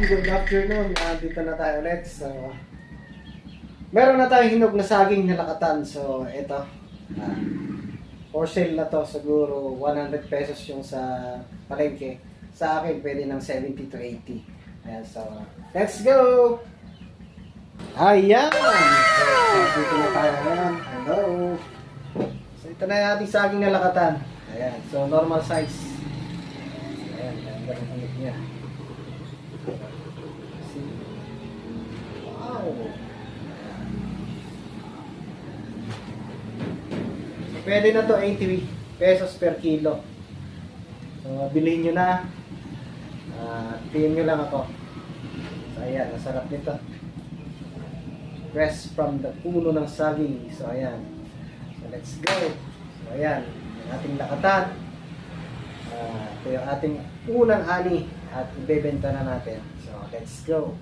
good afternoon. Dito na tayo ulit. So, meron na tayong hinog na saging na lakatan. So, ito. For sale na to. Siguro 100 pesos yung sa palengke. Sa akin, pwede ng 70 to 80. Ayan, so, let's go! Ayan! So, dito na tayo ngayon. Hello! So, ito na yung ating saging na lakatan. Ayan, so normal size. Ayan, ganda ng hinog niya. Wow! So, pwede na to 80 pesos per kilo. So, bilhin nyo na. Tingin nyo lang ako. So, ayan, masarap nito. Fresh from the puno ng saging. So, ayan. So, let's go. So, ayan. Yung ating lakatan. Ito yung ating unang ani at ibebenta na natin. So, let's go.